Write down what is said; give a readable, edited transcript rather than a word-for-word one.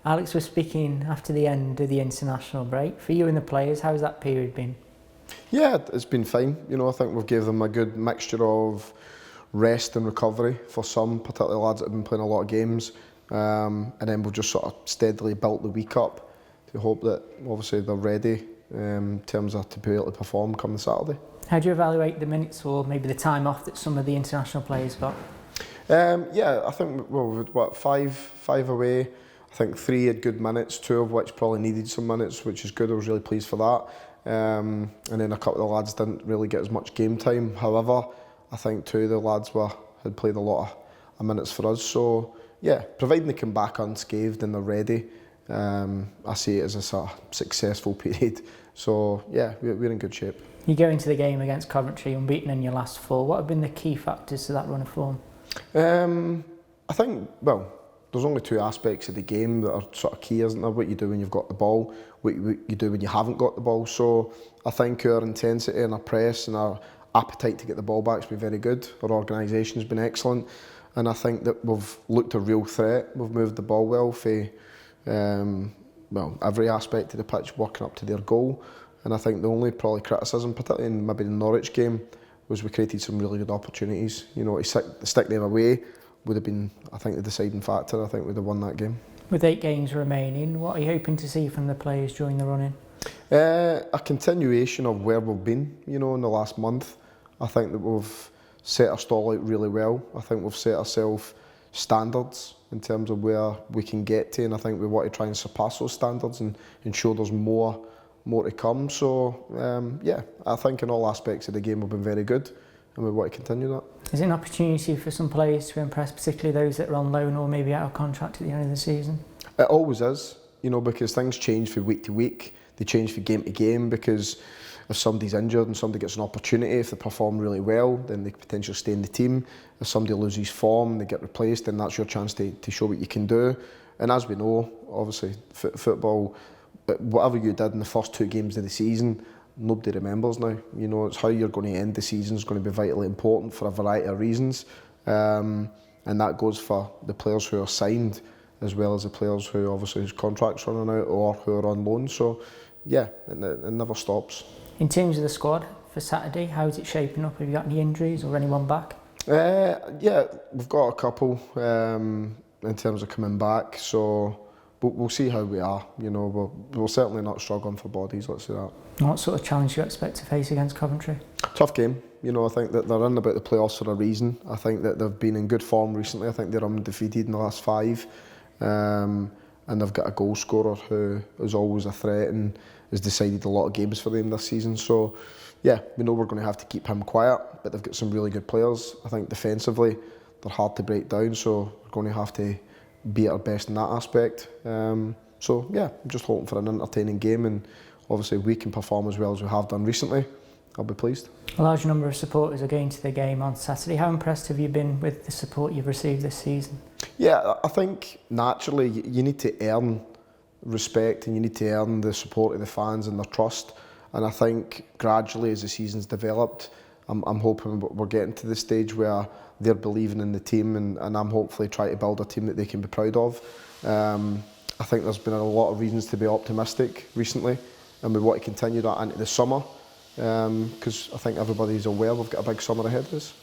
Alex was speaking after the end of the international break. For you and the players, how's that period been? Yeah, it's been fine. I think we've gave them a good mixture of rest and recovery for some, particularly lads that have been playing a lot of games. And then we've just sort of steadily built the week up to hope that obviously they're ready in terms of to be able to perform come Saturday. How do you evaluate the minutes or maybe the time off that some of the international players got? Yeah, I think we've five away. I think 3 had good minutes, 2 of which probably needed some minutes, which is good. I was really pleased for that. And then a couple of the lads didn't really get as much game time. However, I think 2 of the lads had played a lot of minutes for us. So yeah, providing they come back unscathed and they're ready, I see it as a sort of successful period. So yeah, we're in good shape. You go into the game against Coventry unbeaten in your last 4. What have been the key factors to that run of form? I think, there's only 2 aspects of the game that are sort of key, isn't there? What you do when you've got the ball, what you do when you haven't got the ball. So I think our intensity and our press and our appetite to get the ball back has been very good. Our organisation's been excellent. And I think that we've looked a real threat. We've moved the ball well for every aspect of the pitch, working up to their goal. And I think the only probably criticism, particularly in maybe the Norwich game, was we created some really good opportunities. To stick them away would have been, I think, the deciding factor. I think we'd have won that game. With 8 games remaining, what are you hoping to see from the players during the run-in? A continuation of where we've been, in the last month. I think that we've set our stall out really well. I think we've set ourselves standards in terms of where we can get to, and I think we want to try and surpass those standards and ensure there's more to come. So yeah, I think in all aspects of the game we've been very good, and we want to continue that. Is it an opportunity for some players to impress, particularly those that are on loan or maybe out of contract at the end of the season? It always is, because things change from week to week. They change from game to game, because if somebody's injured and somebody gets an opportunity, if they perform really well, then they could potentially stay in the team. If somebody loses form, they get replaced, then that's your chance to show what you can do. And as we know, obviously, football, whatever you did in the first 2 games of the season, nobody remembers now. It's how you're going to end the season is going to be vitally important for a variety of reasons. And that goes for the players who are signed, as well as the players who obviously whose contracts are running out or who are on loan. So yeah, it never stops. In terms of the squad for Saturday, how is it shaping up? Have you got any injuries or anyone back? Yeah, we've got a couple in terms of coming back. So we'll see how we are. We're certainly not struggling for bodies, let's say that. What sort of challenge do you expect to face against Coventry? Tough game. I think that they're in about the playoffs for a reason. I think that they've been in good form recently. I think they're undefeated in the last 5. And they've got a goal scorer who is always a threat and has decided a lot of games for them this season. So yeah, we know we're going to have to keep him quiet, but they've got some really good players. I think defensively they're hard to break down, so we're going to have to be at our best in that aspect. So yeah, I'm just hoping for an entertaining game, and obviously we can perform as well as we have done recently. I'll be pleased. A large number of supporters are going to the game on Saturday. How impressed have you been with the support you've received this season? Yeah, I think naturally you need to earn respect and you need to earn the support of the fans and their trust. And I think gradually as the season's developed, I'm hoping we're getting to the stage where they're believing in the team, and I'm hopefully trying to build a team that they can be proud of. I think there's been a lot of reasons to be optimistic recently, and we want to continue that into the summer, because I think everybody's aware we've got a big summer ahead of us.